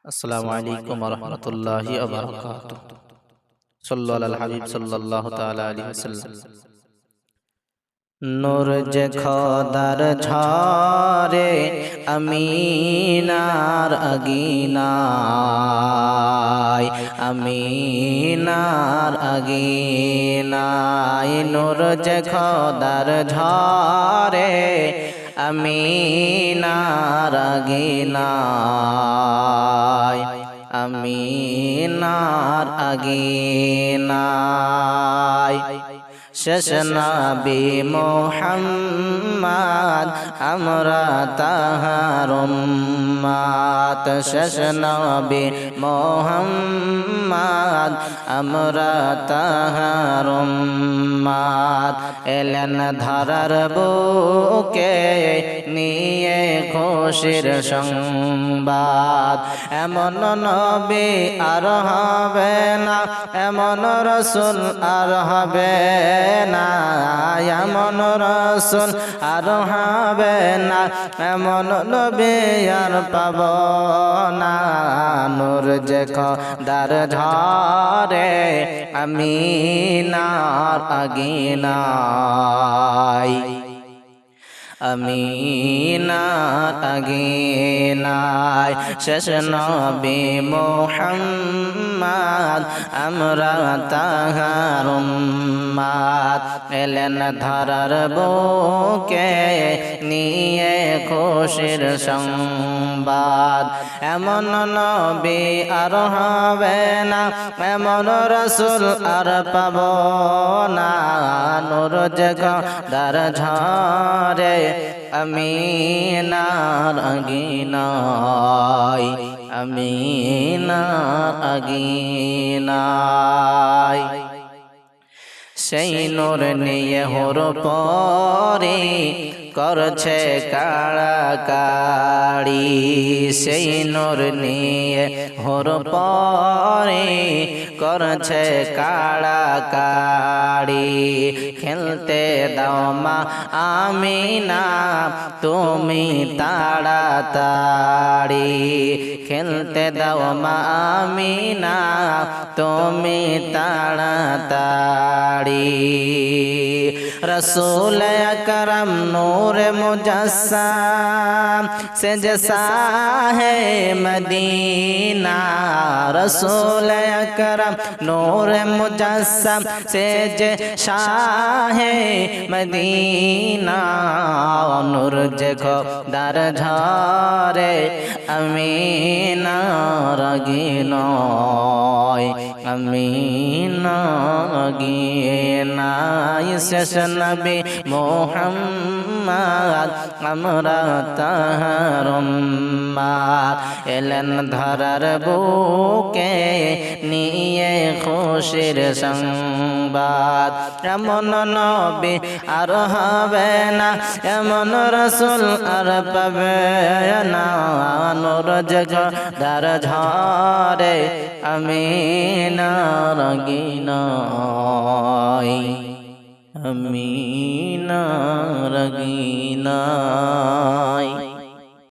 আসসালামু আলাইকুম ওয়া রাহমাতুল্লাহি ওয়া বারাকাতুহু। সাল্লাল্লাহু আলাল হাবিব সাল্লাল্লাহু তাআলা আলাইহি ওয়াসাল্লাম। নূর যে খোদার ঝরে আমিনার আগিনায়, আমিনার আগিনায়। নূর যে খোদার ঝরে আমিনার আগিনায়, আমিনার আগিনায়। শেষ নবী মুহাম্মদ আমরা তাহার উম্মত, শেষ নবী মুহাম্মদ আমরা তাহার উম্মত। এলেন ধরার বুকে নিয়ে খুশির সংবাদ। এমন নবী আর হবে না, এমন রাসূল আর হবে না, এমন রাসূল আর হবে না, এমন নবী আর পাব না। নূর যে খোদার ঝরে আমিনার আগিনায়, আমিনার আগিনায়। শেষ নবী মুহাম্মদ আমরা তাহার উম্মত। এলেন ধরার বুকে নিয়ে খুশির সংবাদ। এমন নবী আর হবে না, এমন রাসূল আর পাব না। নূর যে খোদার ঝরে আমিনার আগিনায়, আমিনার আগিনায়। সেই নূর নিয়ে হুর পরে করছে কাড়াকাড়ি, সেই নূর নিয়ে হুর পরে করছে কাড়াকাড়ি। খেলতে দাও মা আমিনা তুমি তাড়াতাড়ি, খেলতে দাও মা আমিনা তুমি তাড়াতাড়ি। রসূল আকরাম নূর মুজাসসাম से जैसा है मदीना, रसूल अकरम नूर मुजस्सम से जैसा है मदीना। नूर जे खোদার ঝরে আমিনার আগিনায়, আমিনার আগিনায়। শেষ নবী মুহাম্মদ আমরা তাহার উম্মত। এলেন ধরার বুকে নিয়ে খুশির সংবাদ। এমন নবী আর হবে না, এমন রাসূল আর পাবে না। নূর যে খোদার ঝরে আমিনার আগিনায়, আমিনার আগিনায়।